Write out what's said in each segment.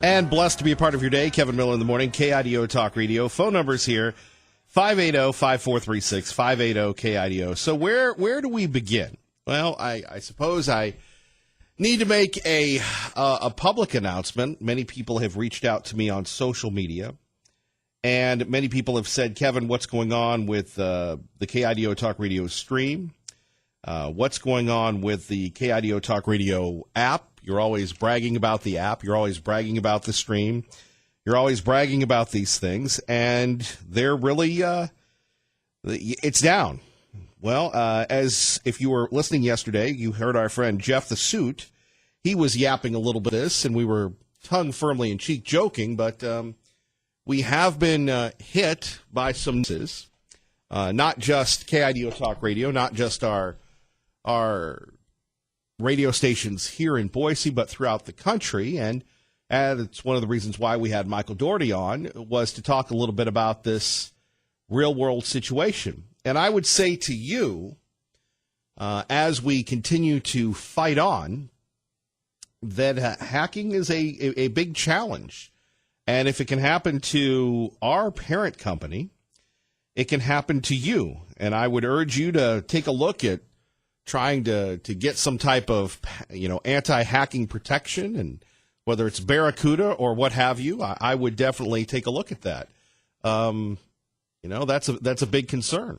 And blessed to be a part of your day. Kevin Miller in the morning, KIDO Talk Radio. Phone numbers here, 580-5436, 580-KIDO. So where do we begin? Well, I suppose I need to make a public announcement. Many people have reached out to me on social media, and many people have said, Kevin, what's going on with the KIDO Talk Radio stream? What's going on with the KIDO Talk Radio app? You're always bragging about the app. You're always bragging about the stream. You're always bragging about these things, and they're really, it's down. Well, as if you were listening yesterday, you heard our friend Jeff the Suit. He was yapping a little bit of this, and we were tongue firmly in cheek joking, but we have been hit by some news, not just KIDO Talk Radio, not just our radio stations here in Boise, but throughout the country. And it's one of the reasons why we had Michael Doherty on, was to talk a little bit about this real-world situation. And I would say to you, as we continue to fight on, that hacking is a big challenge. And if it can happen to our parent company, it can happen to you. And I would urge you to take a look at trying to get some type of, anti-hacking protection, and whether it's Barracuda or what have you, I would definitely take a look at that. That's a big concern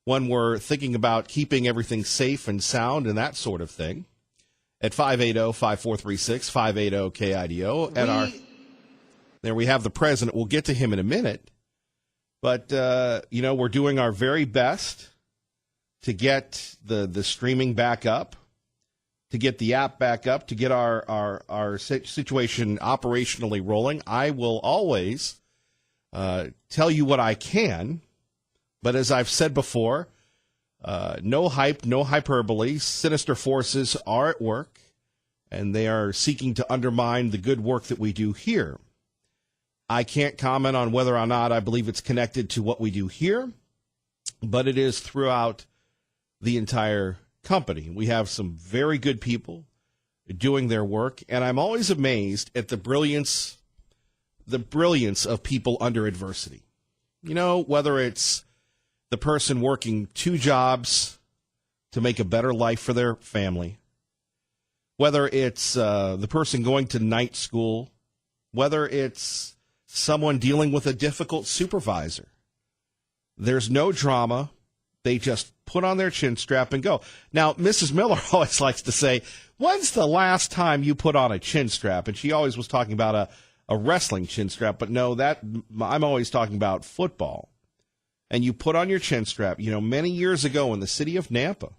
when we're thinking about keeping everything safe and sound and that sort of thing. At 580-5436, 580-KIDO. And there we have the president. We'll get to him in a minute. But, we're doing our very best to get the streaming back up, to get the app back up, to get our situation operationally rolling. I will always tell you what I can, but as I've said before, no hype, no hyperbole. Sinister forces are at work, and they are seeking to undermine the good work that we do here. I can't comment on whether or not I believe it's connected to what we do here, but it is throughout the entire company. We have some very good people doing their work, and I'm always amazed at the brilliance of people under adversity. Whether it's the person working 2 jobs to make a better life for their family, whether it's the person going to night school, whether it's someone dealing with a difficult supervisor. There's no drama. They just put on their chin strap and go. Now, Mrs. Miller always likes to say, when's the last time you put on a chin strap? And she always was talking about a wrestling chin strap. But no, I'm always talking about football. And you put on your chin strap. Many years ago in the city of Nampa,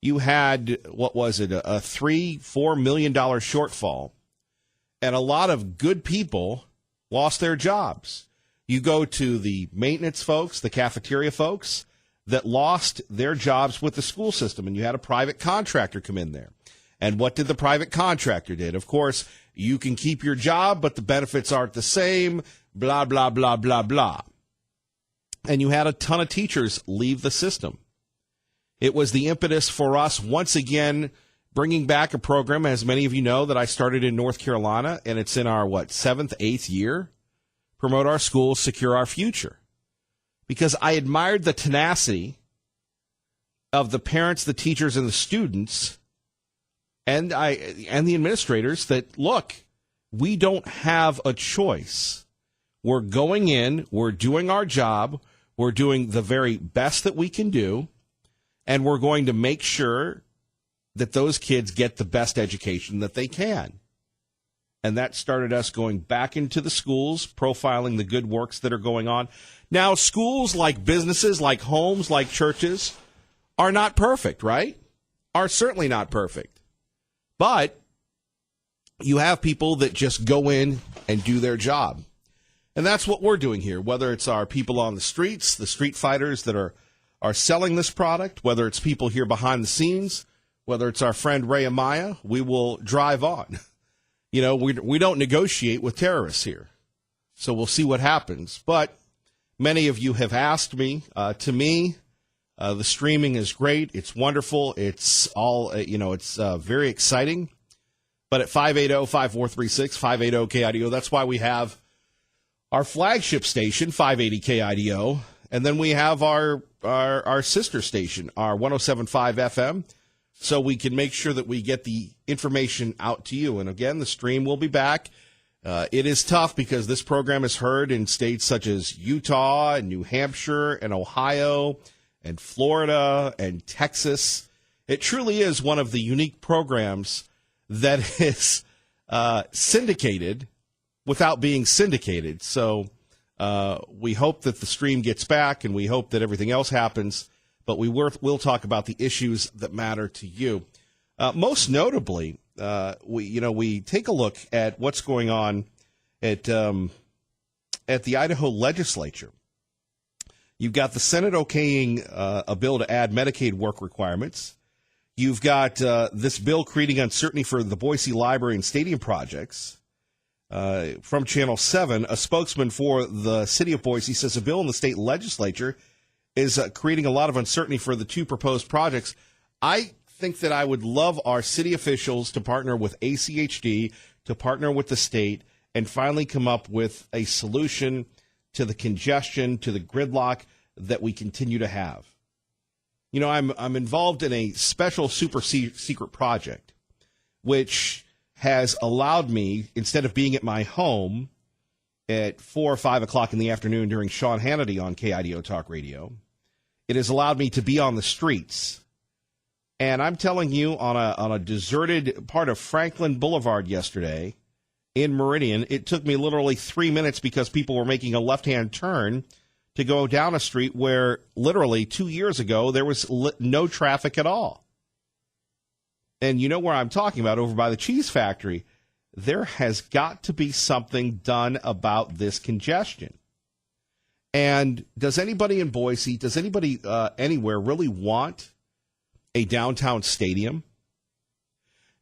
you had, a $3-4 million shortfall. And a lot of good people lost their jobs. You go to the maintenance folks, the cafeteria folks, that lost their jobs with the school system, and you had a private contractor come in there. And what did the private contractor did? Of course, you can keep your job, but the benefits aren't the same, blah, blah, blah, blah, blah. And you had a ton of teachers leave the system. It was the impetus for us once again bringing back a program, as many of you know, that I started in North Carolina, and it's in our, 7th, 8th year? Promote our schools, secure our future. Because I admired the tenacity of the parents, the teachers, and the students, and the administrators that, look, we don't have a choice. We're going in, we're doing our job, we're doing the very best that we can do, and we're going to make sure that those kids get the best education that they can. And that started us going back into the schools, profiling the good works that are going on. Now, schools, like businesses, like homes, like churches, are not perfect, right? Are certainly not perfect. But you have people that just go in and do their job. And that's what we're doing here, whether it's our people on the streets, the street fighters that are selling this product, whether it's people here behind the scenes, whether it's our friend Ray Amaya, we will drive on. We don't negotiate with terrorists here. So we'll see what happens. But many of you have asked me. To me, the streaming is great. It's wonderful. It's all, it's very exciting. But at 580-5436, 580-KIDO, that's why we have our flagship station, 580 KIDO, and then we have our sister station, our 107.5 FM, so we can make sure that we get the information out to you. And again, the stream will be back. It is tough because this program is heard in states such as Utah and New Hampshire and Ohio and Florida and Texas. It truly is one of the unique programs that is syndicated without being syndicated. So we hope that the stream gets back, and we hope that everything else happens. But we'll talk about the issues that matter to you. Most notably, we take a look at what's going on at the Idaho legislature. You've got the Senate okaying a bill to add Medicaid work requirements. You've got this bill creating uncertainty for the Boise Library and Stadium projects. From Channel 7, a spokesman for the city of Boise says a bill in the state legislature is creating a lot of uncertainty for the two proposed projects. I think that I would love our city officials to partner with ACHD, to partner with the state, and finally come up with a solution to the congestion, to the gridlock that we continue to have. You know, I'm involved in a special super secret project, which has allowed me, instead of being at my home at 4 or 5 o'clock in the afternoon during Sean Hannity on KIDO Talk Radio, it has allowed me to be on the streets. And I'm telling you, on a deserted part of Franklin Boulevard yesterday in Meridian, it took me literally 3 minutes because people were making a left-hand turn to go down a street where literally 2 years ago there was no traffic at all. And you know where I'm talking about, over by the cheese factory. There has got to be something done about this congestion. And does anybody in Boise, does anybody anywhere really want a downtown stadium?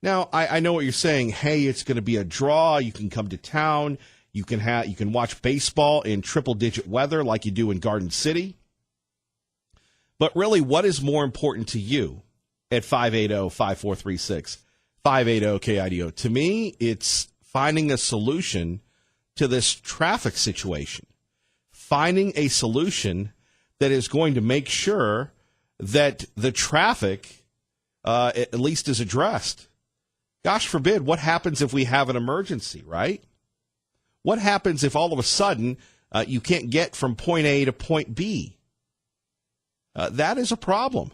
Now, I know what you're saying. Hey, it's going to be a draw. You can come to town. You can watch baseball in triple-digit weather like you do in Garden City. But really, what is more important to you? At 580-5436, 580-KIDO. To me, it's finding a solution to this traffic situation. Finding a solution that is going to make sure that the traffic at least is addressed. Gosh forbid, what happens if we have an emergency, right? What happens if all of a sudden you can't get from point A to point B? That is a problem.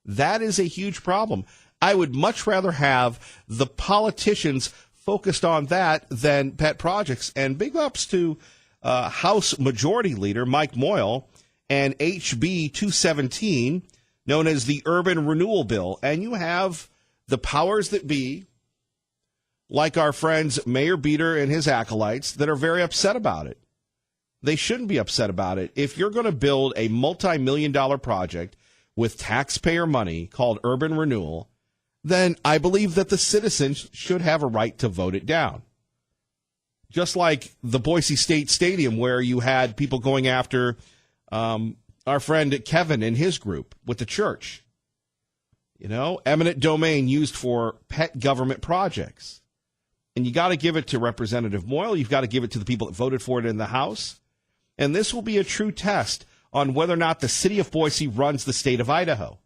That is a huge problem. I would much rather have the politicians focused on that than pet projects. And big ups to House Majority Leader Mike Moyle and HB 217, known as the Urban Renewal Bill. And you have the powers that be, like our friends Mayor Beater and his acolytes, that are very upset about it. They shouldn't be upset about it. If you're going to build a multi-million-dollar project with taxpayer money called urban renewal, then I believe that the citizens should have a right to vote it down. Just like the Boise State Stadium, where you had people going after our friend Kevin and his group with the church. You know, eminent domain used for pet government projects. And you got to give it to Representative Moyle. You've got to give it to the people that voted for it in the House. And this will be a true test on whether or not the city of Boise runs the state of Idaho.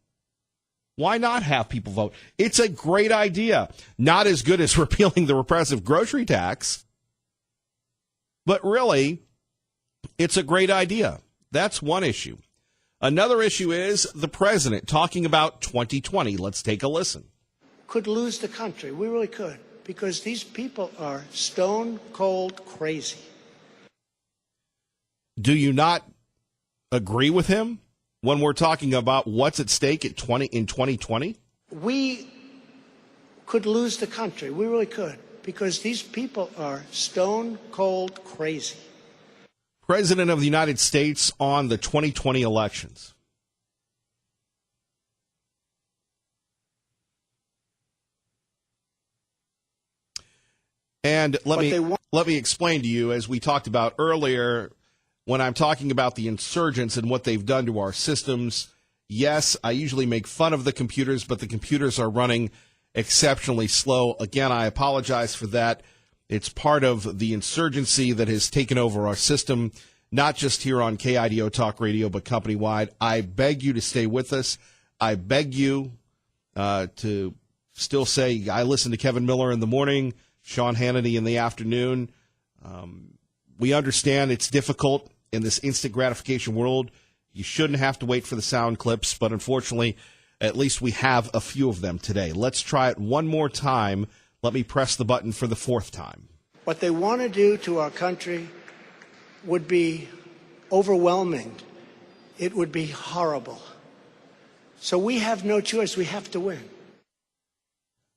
Why not have people vote? It's a great idea. Not as good as repealing the repressive grocery tax, but really, it's a great idea. That's one issue. Another issue is the president talking about 2020. Let's take a listen. Could lose the country. We really could, because these people are stone cold crazy. Do you not agree with him when we're talking about what's at stake in 2020? We could lose the country. We really could, because these people are stone cold crazy. President of the United States on the 2020 elections. And let me explain to you, as we talked about earlier, when I'm talking about the insurgents and what they've done to our systems. Yes, I usually make fun of the computers, but the computers are running exceptionally slow. Again, I apologize for that. It's part of the insurgency that has taken over our system, not just here on KIDO Talk Radio, but company-wide. I beg you to stay with us. I beg you to still say, I listen to Kevin Miller in the morning, Sean Hannity in the afternoon. We understand it's difficult in this instant gratification world. You shouldn't have to wait for the sound clips, but unfortunately, at least we have a few of them today. Let's try it one more time. Let me press the button for the fourth time. What they want to do to our country would be overwhelming. It would be horrible. So we have no choice. We have to win.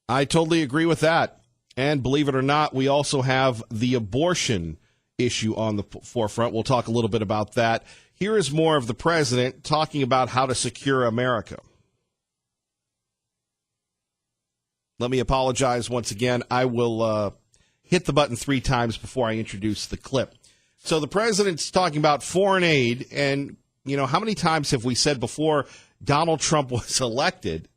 I totally agree with that. And believe it or not, we also have the abortion issue on the forefront. We'll talk a little bit about that. Here is more of the president talking about how to secure America. Let me apologize once again. I will hit the button 3 times before I introduce the clip. So the president's talking about foreign aid, and, you know, how many times have we said before Donald Trump was elected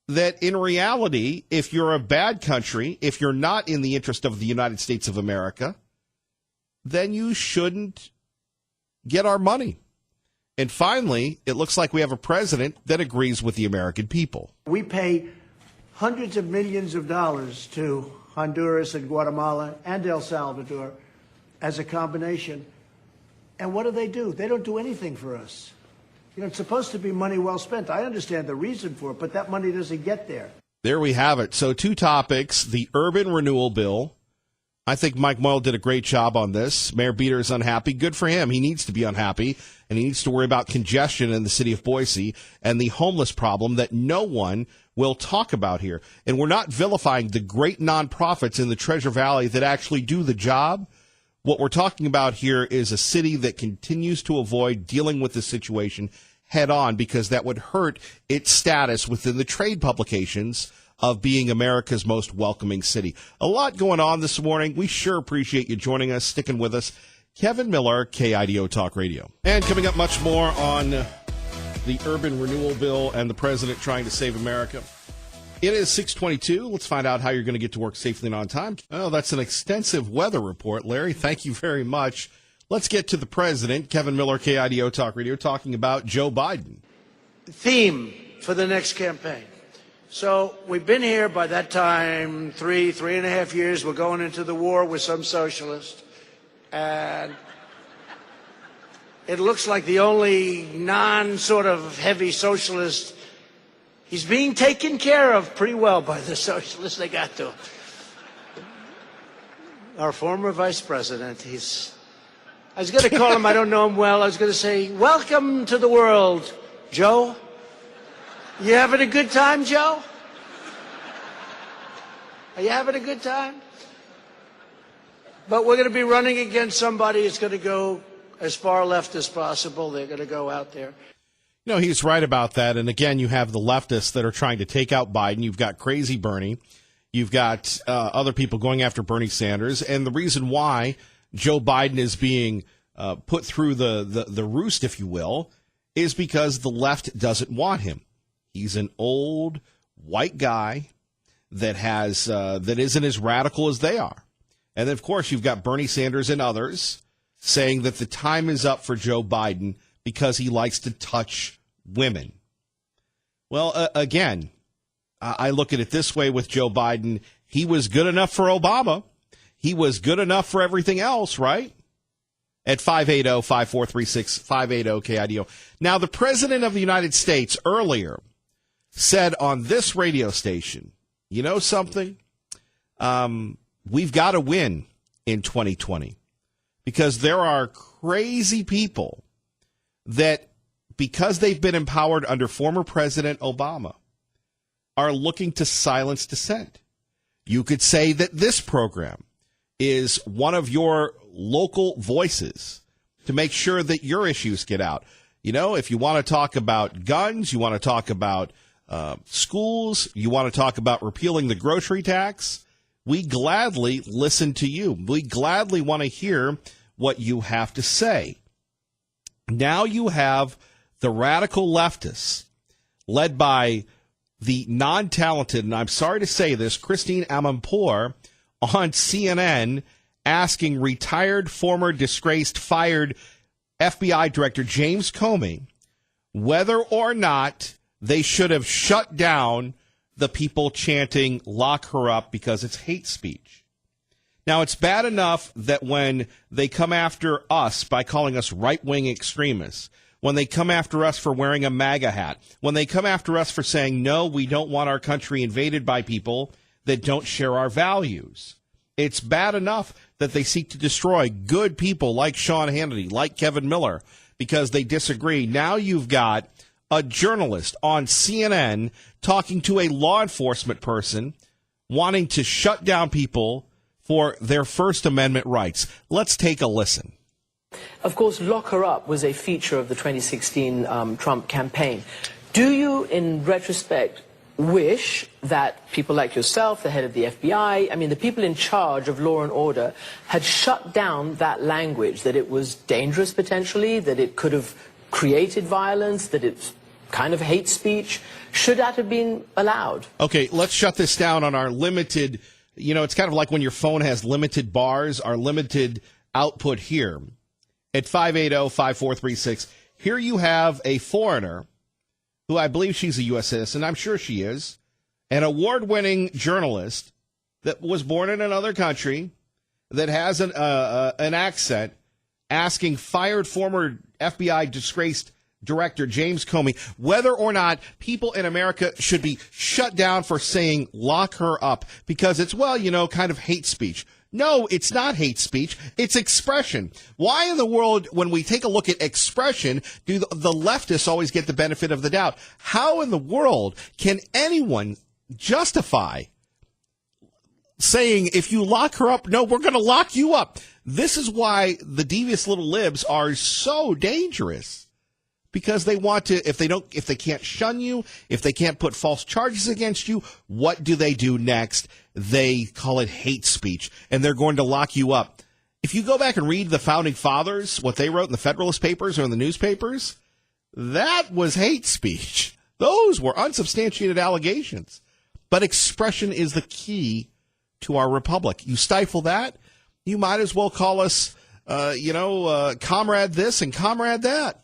that in reality, if you're a bad country, if you're not in the interest of the United States of America, then you shouldn't get our money. And finally, it looks like we have a president that agrees with the American people. We pay hundreds of millions of dollars to Honduras and Guatemala and El Salvador as a combination. And what do? They don't do anything for us. You know, it's supposed to be money well spent. I understand the reason for it, but that money doesn't get there. There we have it. So 2 topics, the urban renewal bill. I think Mike Moyle did a great job on this. Mayor Beater is unhappy. Good for him. He needs to be unhappy, and he needs to worry about congestion in the city of Boise and the homeless problem that no one will talk about here. And we're not vilifying the great nonprofits in the Treasure Valley that actually do the job. What we're talking about here is a city that continues to avoid dealing with the situation head on because that would hurt its status within the trade publications of being America's most welcoming city. A lot going on this morning. We sure appreciate you joining us, sticking with us. Kevin Miller, KIDO Talk Radio. And coming up much more on the urban renewal bill and the president trying to save America. It is 6:22. Let's find out how you're going to get to work safely and on time. Oh, that's an extensive weather report, Larry. Thank you very much. Let's get to the president, Kevin Miller, KIDO Talk Radio, talking about Joe Biden. Theme for the next campaign. So we've been here by that time, 3.5 years. We're going into the war with some socialists. And it looks like the only non-sort of heavy socialist, he's being taken care of pretty well by the socialists. They got to. Our former vice president, I was going to call him, I don't know him well. I was going to say, welcome to the world, Joe. You having a good time, Joe? Are you having a good time? But we're going to be running against somebody who's going to go as far left as possible. They're going to go out there. You know, he's right about that. And again, you have the leftists that are trying to take out Biden. You've got crazy Bernie. You've got other people going after Bernie Sanders. And the reason why Joe Biden is being put through the roost, if you will, is because the left doesn't want him. He's an old white guy that has that isn't as radical as they are. And then, of course, you've got Bernie Sanders and others saying that the time is up for Joe Biden because he likes to touch women. Well, again, I look at it this way with Joe Biden. He was good enough for Obama. He was good enough for everything else, right? At 580-5436, 580-KIDO. Now, the President of the United States earlier said on this radio station, you know something? We've got to win in 2020 because there are crazy people that, because they've been empowered under former President Obama, are looking to silence dissent. You could say that this program is one of your local voices to make sure that your issues get out. You know, if you want to talk about guns, you want to talk about schools, you want to talk about repealing the grocery tax, we gladly listen to you. We gladly want to hear what you have to say. Now you have the radical leftists led by the non-talented, and I'm sorry to say this, Christine Amanpour on CNN asking retired, former, disgraced, fired FBI Director James Comey whether or not they should have shut down the people chanting, "Lock her up," because it's hate speech. Now, it's bad enough that when they come after us by calling us right-wing extremists, when they come after us for wearing a MAGA hat, when they come after us for saying, no, we don't want our country invaded by people that don't share our values. It's bad enough that they seek to destroy good people like Sean Hannity, like Kevin Miller, because they disagree. Now you've got a journalist on CNN talking to a law enforcement person wanting to shut down people for their First Amendment rights. Let's take a listen. Of course, lock her up was a feature of the 2016 Trump campaign. Do you, in retrospect, wish that people like yourself, the head of the FBI, I mean, the people in charge of law and order, had shut down that language, that it was dangerous potentially, that it could have created violence, that it's kind of hate speech? Should that have been allowed? Okay, let's shut this down on our limited, it's kind of like when your phone has limited bars, our limited output here. At 580-5436, here you have a foreigner who I believe she's a U.S. citizen, I'm sure she is, an award-winning journalist that was born in another country, that has an accent, asking fired former FBI disgraced Director James Comey whether or not people in America should be shut down for saying lock her up because it's, kind of hate speech. No, it's not hate speech. It's expression. Why in the world, when we take a look at expression, do the leftists always get the benefit of the doubt? How in the world can anyone justify saying, if you lock her up, no, we're going to lock you up? This is why the devious little libs are so dangerous. Because they want to, if they can't shun you, if they can't put false charges against you, what do they do next? They call it hate speech, and they're going to lock you up. If you go back and read the Founding Fathers, what they wrote in the Federalist Papers or in the newspapers, that was hate speech. Those were unsubstantiated allegations. But expression is the key to our republic. You stifle that, you might as well call us, comrade this and comrade that.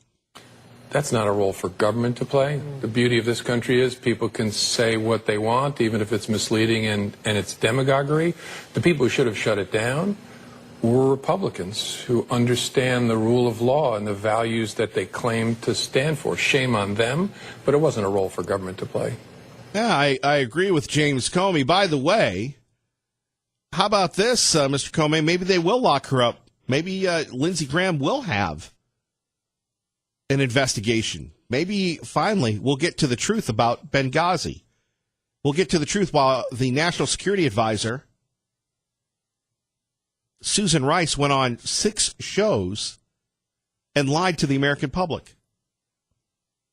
That's not a role for government to play. The beauty of this country is people can say what they want, even if it's misleading and it's demagoguery. The people who should have shut it down were Republicans who understand the rule of law and the values that they claim to stand for. Shame on them, but it wasn't a role for government to play. Yeah, I agree with James Comey. By the way, how about this, Mr. Comey? Maybe they will lock her up. Maybe Lindsey Graham will have an investigation. Maybe finally we'll get to the truth about Benghazi. We'll get to the truth while the National Security Advisor, Susan Rice, went on 6 shows and lied to the American public.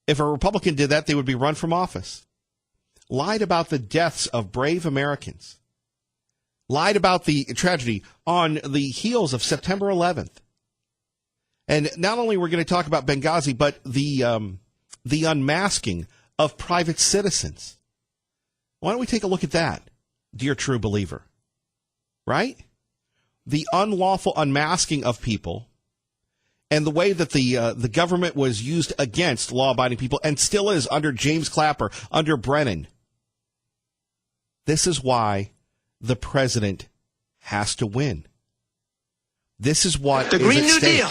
If a Republican did that, they would be run from office. Lied about the deaths of brave Americans. Lied about the tragedy on the heels of September 11th. And not only we're going to talk about Benghazi, but the unmasking of private citizens. Why don't we take a look at that, dear true believer? Right? The unlawful unmasking of people and the way that the government was used against law-abiding people and still is under James Clapper, under Brennan. This is why the president has to win. This is what the is Green at New stake. Deal.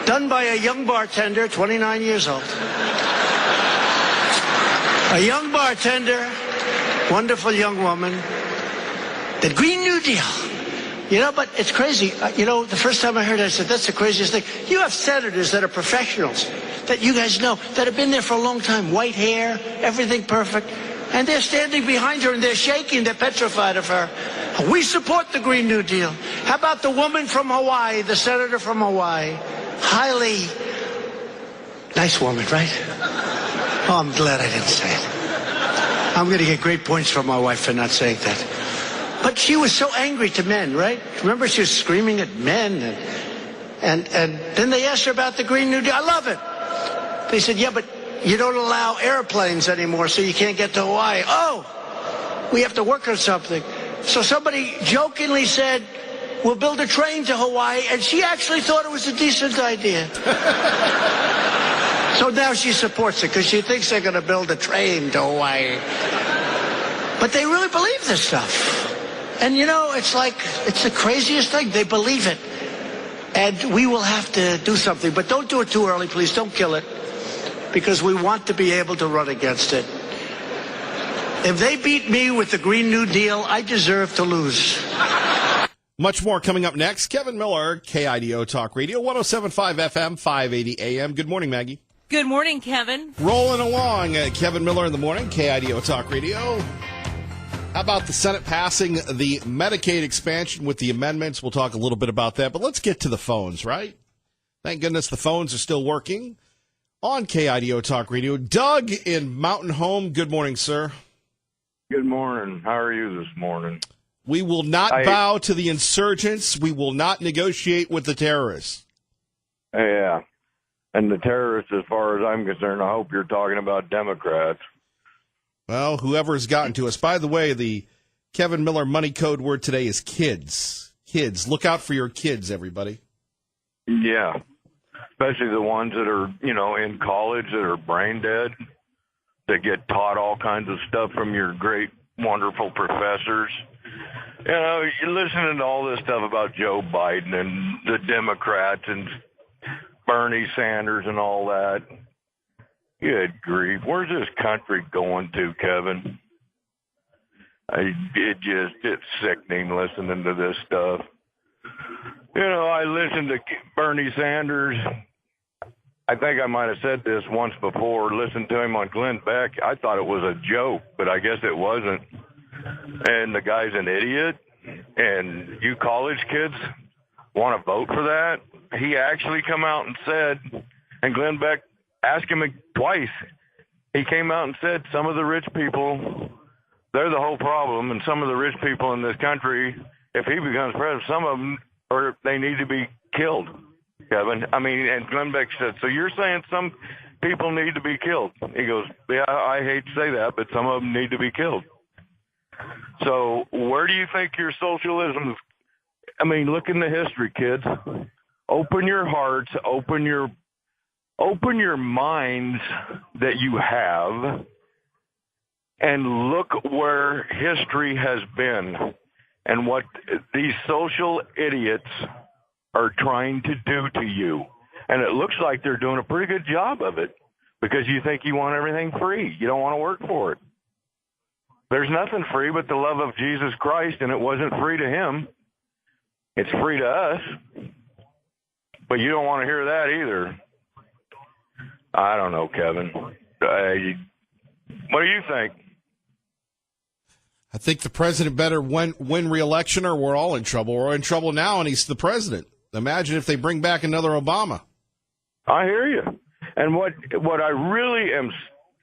Done by a young bartender, 29 years old. A young bartender, wonderful young woman. The Green New Deal. But it's crazy. The first time I heard it, I said, that's the craziest thing. You have senators that are professionals, that you guys know, that have been there for a long time. White hair, everything perfect. And they're standing behind her and they're shaking. They're petrified of her. We support the Green New Deal. How about the woman from Hawaii, the senator from Hawaii? Highly nice woman, right? Oh, I'm glad I didn't say it. I'm going to get great points from my wife for not saying that. But she was so angry to men, right? Remember, she was screaming at men. And then they asked her about the Green New Deal. I love it. They said, yeah, but you don't allow airplanes anymore, so you can't get to Hawaii. Oh, we have to work on something. So somebody jokingly said, we'll build a train to Hawaii, and she actually thought it was a decent idea. So now she supports it because she thinks they're going to build a train to Hawaii. But they really believe this stuff. And, you know, it's like, it's the craziest thing. They believe it. And we will have to do something. But don't do it too early, please. Don't kill it. Because we want to be able to run against it. If they beat me with the Green New Deal, I deserve to lose. Much more coming up next. Kevin Miller, KIDO Talk Radio, 107.5 FM, 580 AM. Good morning, Maggie. Good morning, Kevin. Rolling along. Kevin Miller in the morning, KIDO Talk Radio. How about the Senate passing the Medicaid expansion with the amendments? We'll talk a little bit about that, but let's get to the phones, right? Thank goodness the phones are still working on KIDO Talk Radio. Doug in Mountain Home, good morning, sir. Good morning. How are you this morning? We will not bow to the insurgents. We will not negotiate with the terrorists. Yeah. And the terrorists, as far as I'm concerned, I hope you're talking about Democrats. Well, whoever's gotten to us. By the way, the Kevin Miller money code word today is kids. Kids. Look out for your kids, everybody. Yeah. Especially the ones that are, you know, in college that are brain dead, that get taught all kinds of stuff from your great, wonderful professors. You know, you're listening to all this stuff about Joe Biden and the Democrats and Bernie Sanders and all that. Good grief. Where's this country going to, Kevin? It's sickening listening to this stuff. You know, I listened to Bernie Sanders. I think I might have said this once before. Listened to him on Glenn Beck. I thought it was a joke, but I guess it wasn't. And the guy's an idiot. And you college kids want to vote for that? He actually come out and said, and Glenn Beck asked him twice. He came out and said some of the rich people, they're the whole problem, and some of the rich people in this country, if he becomes president, some of them, or they need to be killed, Kevin. I mean, and Glenn Beck said, so you're saying some people need to be killed? He goes, yeah, I hate to say that, but some of them need to be killed. So where do you think your socialism is? I mean, look in the history, kids. Open your hearts, open your minds that you have, and look where history has been and what these social idiots are trying to do to you. And it looks like they're doing a pretty good job of it because you think you want everything free. You don't want to work for it. There's nothing free but the love of Jesus Christ, and it wasn't free to him. It's free to us. But you don't want to hear that either. I don't know, Kevin. What do you think? I think the president better win re-election or we're all in trouble. We're in trouble now, and he's the president. Imagine if they bring back another Obama. I hear you. And what I really am,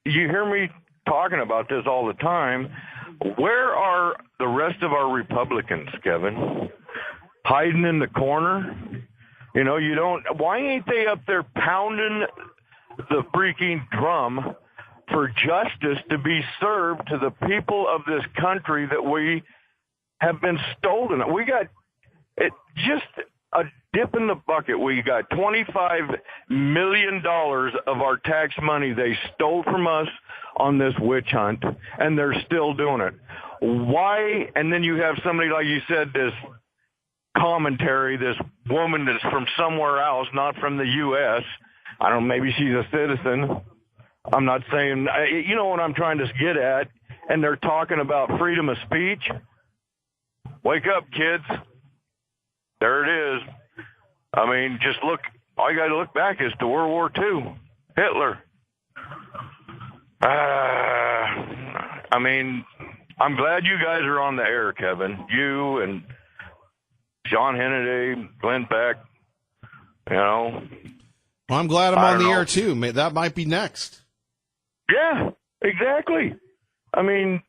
you hear me talking about this all the time. Where are the rest of our Republicans, Kevin? Hiding in the corner? You know, why ain't they up there pounding the freaking drum for justice to be served to the people of this country that we have been stolen? We got just a dip in the bucket. We got $25 million of our tax money they stole from us on this witch hunt, and they're still doing it. Why? And then you have somebody, like you said, this commentary, this woman that's from somewhere else, not from the U.S., I don't know, maybe she's a citizen. I'm not saying, you know what I'm trying to get at, and they're talking about freedom of speech. Wake up, kids. There it is. I mean, just look, all you got to look back is to World War II, Hitler. I mean, I'm glad you guys are on the air, Kevin. You and Sean Hannity, Glenn Beck, you know. Well, I'm glad I'm on the air, too. That might be next. Yeah, exactly. I mean,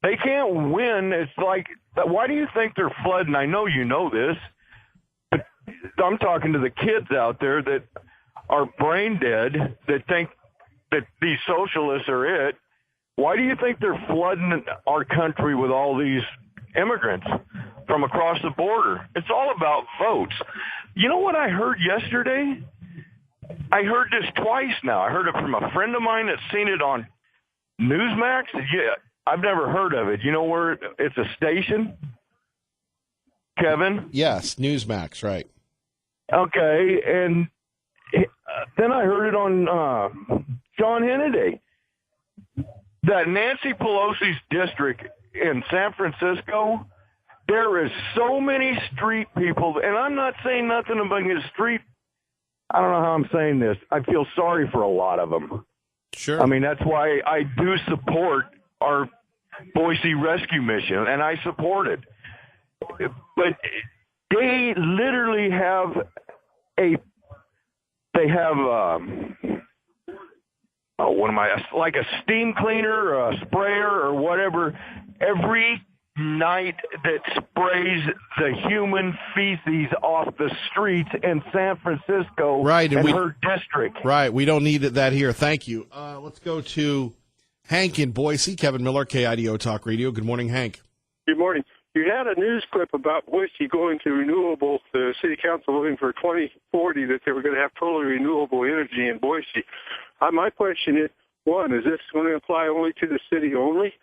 they can't win. It's like, why do you think they're flooding? I know you know this, but I'm talking to the kids out there that are brain dead, that think that these socialists are it, why do you think they're flooding our country with all these immigrants from across the border? It's all about votes. You know what I heard yesterday? I heard this twice now. I heard it from a friend of mine that's seen it on Newsmax. Yeah, I've never heard of it. You know where it's a station? Kevin? Yes, Newsmax, right. Okay, and then I heard it on John Hannity that Nancy Pelosi's district in San Francisco, there is so many street people, and I'm not saying nothing about his street. I don't know how I'm saying this. I feel sorry for a lot of them. Sure. I mean, that's why I do support our Boise rescue mission, and I support it. But they literally have like a steam cleaner or a sprayer or whatever every night that sprays the human feces off the streets in San Francisco, right, and her district. Right, we don't need that here. Thank you. Let's go to Hank in Boise. Kevin Miller, KIDO Talk Radio. Good morning, Hank. Good morning. You had a news clip about Boise going to renewables. The city council looking for 2040 that they were going to have totally renewable energy in Boise. My question is, one, is this going to apply only to the city only?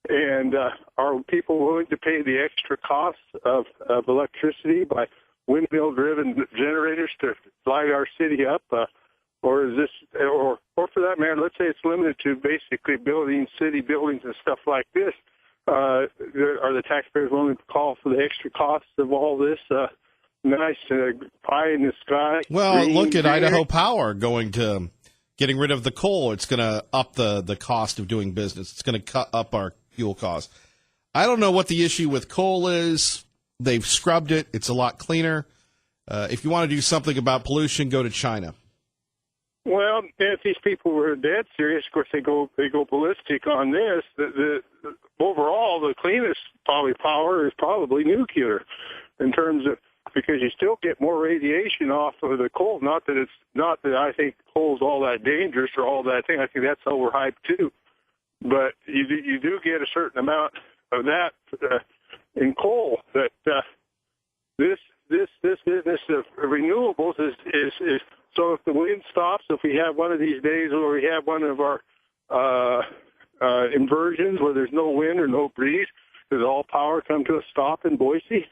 And are people willing to pay the extra costs of electricity by windmill-driven generators to light our city up? Or is this, or for that matter, let's say it's limited to basically building city buildings and stuff like this. Are the taxpayers willing to call for the extra costs of all this nice pie in the sky? Well, look at Idaho Power getting rid of the coal. It's going to up the cost of doing business. It's going to cut up our fuel costs. I don't know what the issue with coal is. They've scrubbed it. It's a lot cleaner. If you want to do something about pollution, go to China. Well, if these people were dead serious, of course they go ballistic on this. The overall, the cleanest probably power is probably nuclear, in terms of, because you still get more radiation off of the coal. Not that I think coal's all that dangerous or all that thing. I think that's overhyped too. But you do get a certain amount of that in coal. That this business of renewables is. So if the wind stops, if we have one of these days where we have one of our inversions where there's no wind or no breeze, does all power come to a stop in Boise?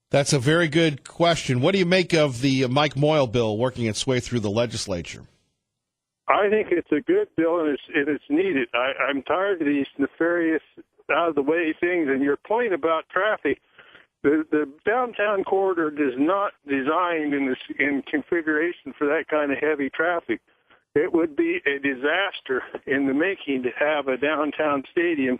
That's a very good question. What do you make of the Mike Moyle bill working its way through the legislature? I think it's a good bill, and it's needed. I'm tired of these nefarious, out-of-the-way things. And your point about traffic, the downtown corridor is not designed in configuration for that kind of heavy traffic. It would be a disaster in the making to have a downtown stadium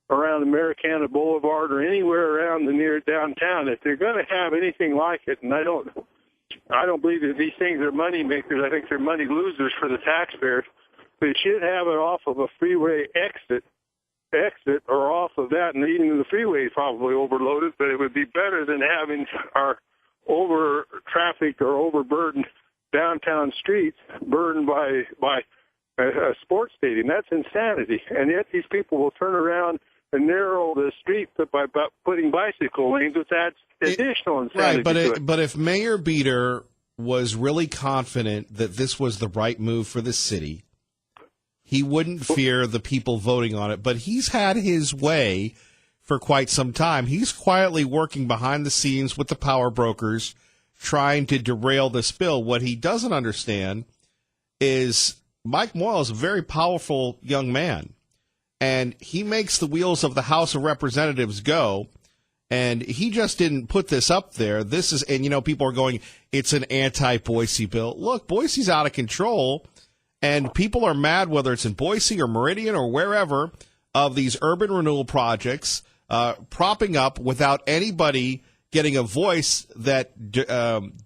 around Americana Boulevard or anywhere around the near downtown. If they're going to have anything like it, and I don't believe that these things are money makers. I think they're money losers for the taxpayers. They should have it off of a freeway exit or off of that, and even the freeway is probably overloaded, but it would be better than having our over-trafficked or overburdened downtown streets burdened by a sports stadium. That's insanity. And yet these people will turn around and narrow the street by putting bicycle lanes, which adds additional insanity. Right, but if Mayor Beater was really confident that this was the right move for the city, he wouldn't fear the people voting on it. But he's had his way for quite some time. He's quietly working behind the scenes with the power brokers, trying to derail this bill. What he doesn't understand is Mike Moyle is a very powerful young man, and he makes the wheels of the House of Representatives go. And he just didn't put this up there. This is, and people are going, it's an anti-Boise bill. Look, Boise's out of control. And people are mad, whether it's in Boise or Meridian or wherever, of these urban renewal projects propping up without anybody getting a voice that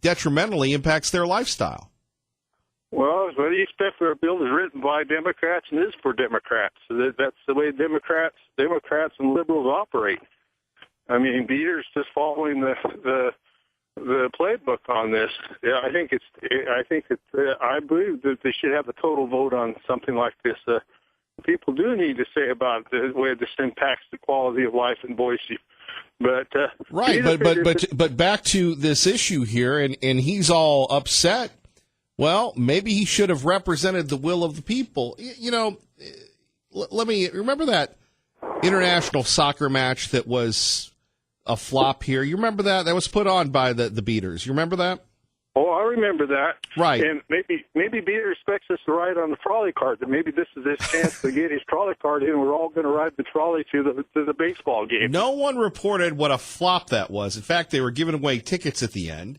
detrimentally impacts their lifestyle. Well, what do you expect for a bill that's written by Democrats and is for Democrats? That's the way Democrats and liberals operate. I mean, Beater's just following the the playbook on this. Yeah, I believe that they should have a total vote on something like this. People do need to say about the way this impacts the quality of life in Boise. But right, but back to this issue here, and he's all upset. Well, maybe he should have represented the will of the people. You know, let me remember that international soccer match that was a flop here. You remember that? That was put on by the Beaters. You remember that? Oh, I remember that. Right. And maybe Beater expects us to ride on the trolley cart. That maybe this is his chance to get his trolley cart in. We're all going to ride the trolley to the baseball game. No one reported what a flop that was. In fact, they were giving away tickets at the end.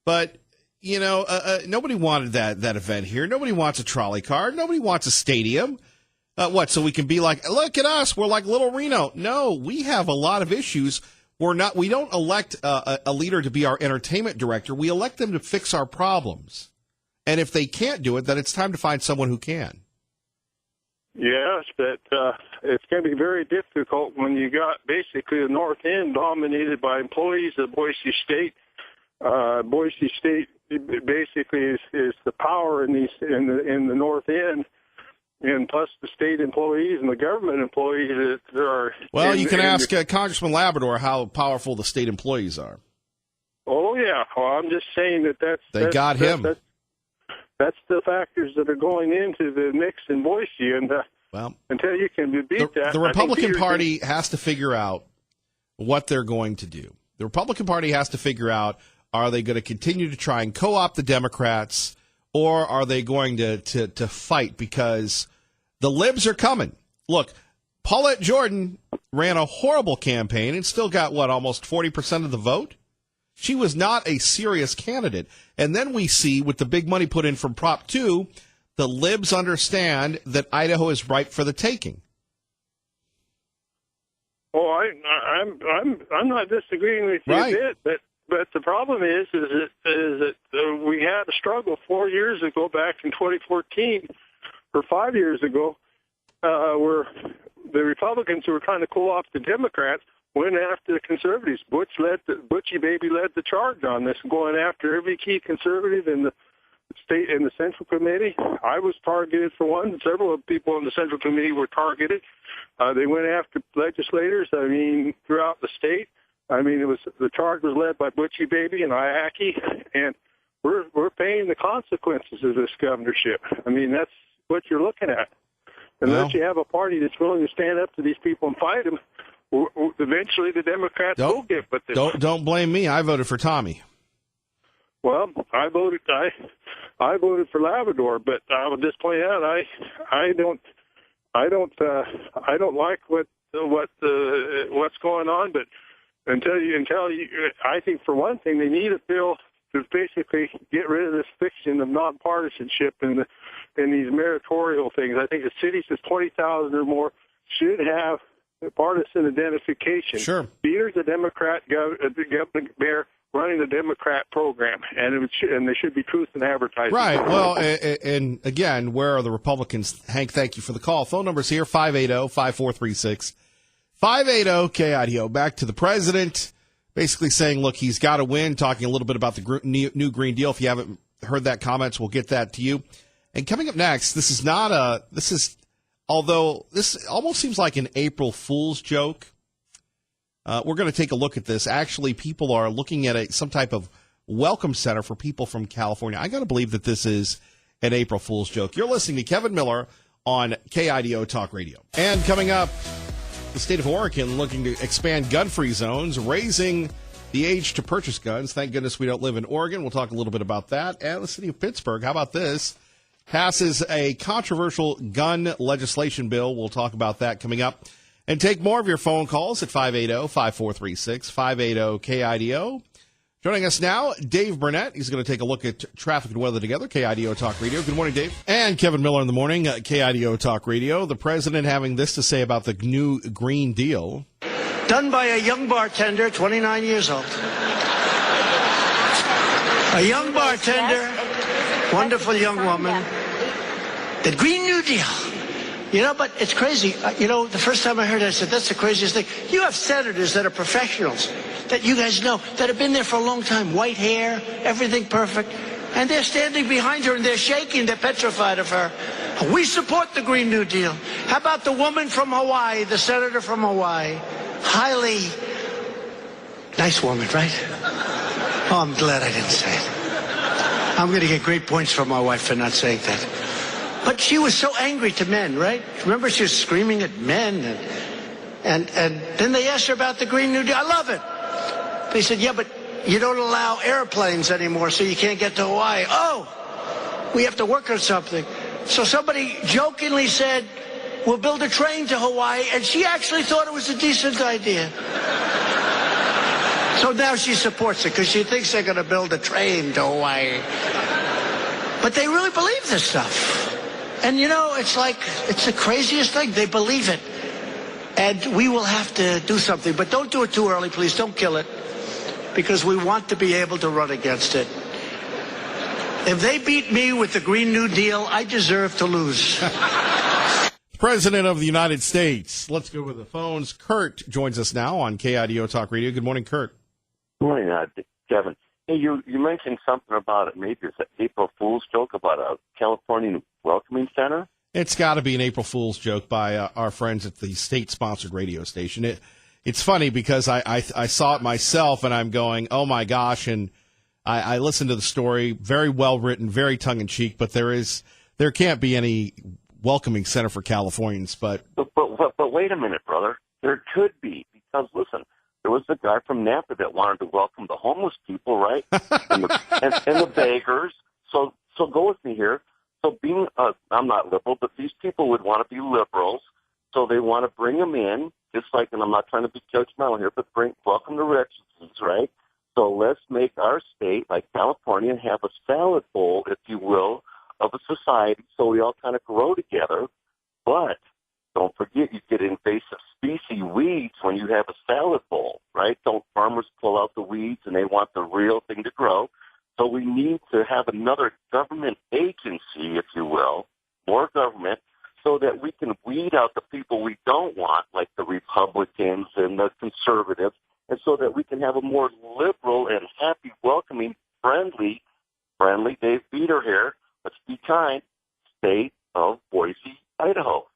But, you know, nobody wanted that event here. Nobody wants a trolley cart. Nobody wants a stadium. So we can be like, look at us. We're like Little Reno. No, we have a lot of issues. We don't elect a leader to be our entertainment director. We elect them to fix our problems. And if they can't do it, then it's time to find someone who can. Yes, but it's going to be very difficult when you got basically the North End dominated by employees of Boise State. Boise State basically is the power in the North End. And plus the state employees and the government employees that are... Well, you can ask Congressman Labrador how powerful the state employees are. Oh, yeah. Well, I'm just saying They got him. That's the factors that are going into the mix in Boise. And until you can beat that... The Republican Party has to figure out what they're going to do. The Republican Party has to figure out, are they going to continue to try and co-opt the Democrats, or are they going to fight? Because the libs are coming. Look, Paulette Jordan ran a horrible campaign and still got, almost 40% of the vote? She was not a serious candidate. And then we see, with the big money put in from Prop 2, the libs understand that Idaho is ripe for the taking. Oh, I'm not disagreeing with you a bit, but the problem is that we had a struggle 4 years ago, back in 2014, or 5 years ago, where the Republicans who were trying to co-opt the Democrats went after the conservatives. Butchie Baby led the charge on this, going after every key conservative in the state and the Central Committee. I was targeted for one. Several of the people in the Central Committee were targeted. They went after legislators, throughout the state. The charge was led by Butchie Baby and IACI, and we're paying the consequences of this governorship. That's what you're looking at. Unless you have a party that's willing to stand up to these people and fight them, eventually the Democrats will get with this. Don't blame me. I voted for Tommy. Well, I voted for Labrador, but I would just point out I don't like what's going on, but until you, I think for one thing they need a bill to basically get rid of this fiction of nonpartisanship and these mayoral things. I think the cities with 20,000 or more should have partisan identification. Sure. Beater's a Democrat governor mayor running the Democrat program, and there should be truth in advertising. Right. Well, and again, where are the Republicans? Hank, thank you for the call. Phone number's here, 580-5436. 580-KIDO. Back to the president, basically saying, look, he's got to win, talking a little bit about the new Green Deal. If you haven't heard that comments, we'll get that to you. And coming up next, although this almost seems like an April Fool's joke, we're going to take a look at this. Actually, people are looking at some type of welcome center for people from California. I got to believe that this is an April Fool's joke. You're listening to Kevin Miller on KIDO Talk Radio. And coming up, the state of Oregon looking to expand gun-free zones, raising the age to purchase guns. Thank goodness we don't live in Oregon. We'll talk a little bit about that. And the city of Pittsburgh, how about this? Passes a controversial gun legislation bill. We'll talk about that coming up. And take more of your phone calls at 580-5436, 580-KIDO. Joining us now, Dave Burnett. He's going to take a look at traffic and weather together, KIDO Talk Radio. Good morning, Dave. And Kevin Miller in the morning, KIDO Talk Radio. The president having this to say about the new Green Deal. Done by a young bartender, 29 years old. A young bartender, wonderful young woman. The Green New Deal. But it's crazy. The first time I heard it, I said, that's the craziest thing. You have senators that are professionals. that you guys know that have been there for a long time. White hair, everything perfect. And they're standing behind her and they're shaking. They're petrified of her. We support the Green New Deal. How about the woman from Hawaii, the senator from Hawaii? Highly nice woman, right? Oh, I'm glad I didn't say it. I'm going to get great points from my wife for not saying that. But she was so angry to men, right? Remember, she was screaming at men. And then they asked her about the Green New Deal. I love it. They said, yeah, but you don't allow airplanes anymore, so you can't get to Hawaii. Oh, we have to work on something. So somebody jokingly said, we'll build a train to Hawaii, and she actually thought it was a decent idea. So now she supports it because she thinks they're going to build a train to Hawaii. But they really believe this stuff. And, you know, it's like, it's the craziest thing. They believe it. And we will have to do something. But don't do it too early, please. Don't kill it. Because we want to be able to run against it. If they beat me with the Green New Deal, I deserve to lose. President of the United States. Let's go with the phones. Kurt joins us now on KIDO Talk Radio. Good morning, Kurt. Good morning, Kevin. Hey, you mentioned something about it. Maybe it's an April Fool's joke about a California welcoming center. It's got to be an April Fool's joke by our friends at the state-sponsored radio station. It's funny because I saw it myself, and I'm going, oh, my gosh, and I listened to the story. Very well written, very tongue-in-cheek, but there can't be any welcoming center for Californians. But wait a minute, brother. There could be, because, listen, there was the guy from Napa that wanted to welcome the homeless people, right, and the beggars. So go with me here. So I'm not liberal, but these people would want to be liberals, so they want to bring them in, just like, and I'm not trying to be judgmental here, but welcome the refugees, right? So let's make our state, like California, have a salad bowl, if you will, of a society, so we all kind of grow together. But don't forget, you get invasive species weeds when you have a salad bowl, right? Don't farmers pull out the weeds and they want the real thing to grow? So we need to have another government agency, if you will, more government, so that we can weed out the people we don't want, like the Republicans and the conservatives, and so that we can have a more liberal and happy, welcoming, friendly Dave Beater here. Let's be kind. State of Boise, Idaho.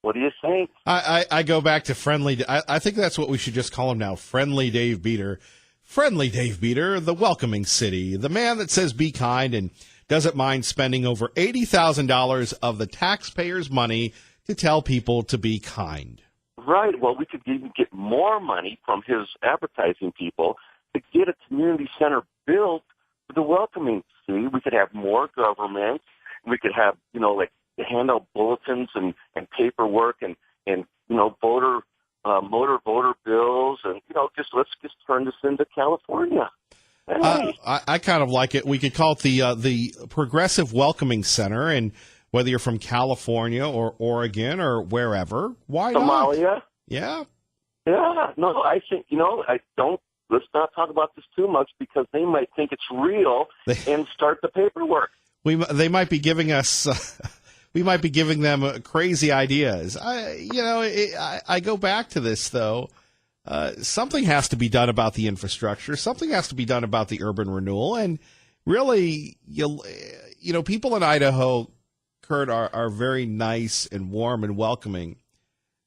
What do you think? I go back to friendly. I think that's what we should just call him now. Friendly Dave Beater. Friendly Dave Beater, the welcoming city, the man that says be kind and doesn't mind spending over $80,000 of the taxpayers' money to tell people to be kind. Right. Well, we could even get more money from his advertising people to get a community center built for the welcoming city. We could have more government. We could have, like hand out bulletins and paperwork and motor voter bills and, let's just turn this into California. Hey. I kind of like it. We could call it the Progressive Welcoming Center, and whether you're from California or Oregon or wherever, why not? Somalia? Yeah. Yeah. No, I think, let's not talk about this too much because they might think it's real and start the paperwork. They might be giving us... we might be giving them crazy ideas. I go back to this, though. Something has to be done about the infrastructure. Something has to be done about the urban renewal. And really, people in Idaho, Kurt, are very nice and warm and welcoming.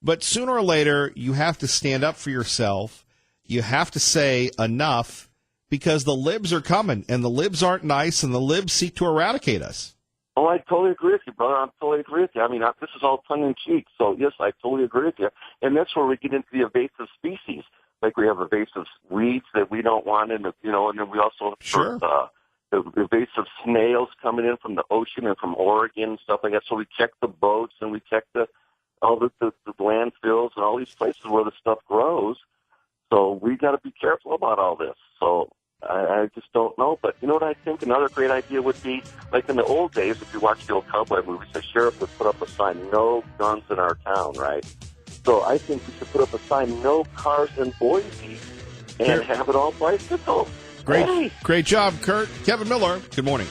But sooner or later, you have to stand up for yourself. You have to say enough because the libs are coming, and the libs aren't nice, and the libs seek to eradicate us. Oh, I totally agree with you, brother. I totally agree with you. I mean, this is all tongue-in-cheek, so yes, I totally agree with you. And that's where we get into the invasive species. Like we have invasive weeds that we don't want, and then we also sure. The invasive snails coming in from the ocean and from Oregon and stuff like that. So we check the boats and we check all the landfills and all these places where the stuff grows. So we got to be careful about all this. So I just don't know. But you know what I think? Another great idea would be, like in the old days, if you watch the old cowboy movies, the sheriff would put up a sign, no guns in our town, right? So I think we should put up a sign, no cars in Boise, and have it all bicycles. Great job, Kurt. Kevin Miller, good morning.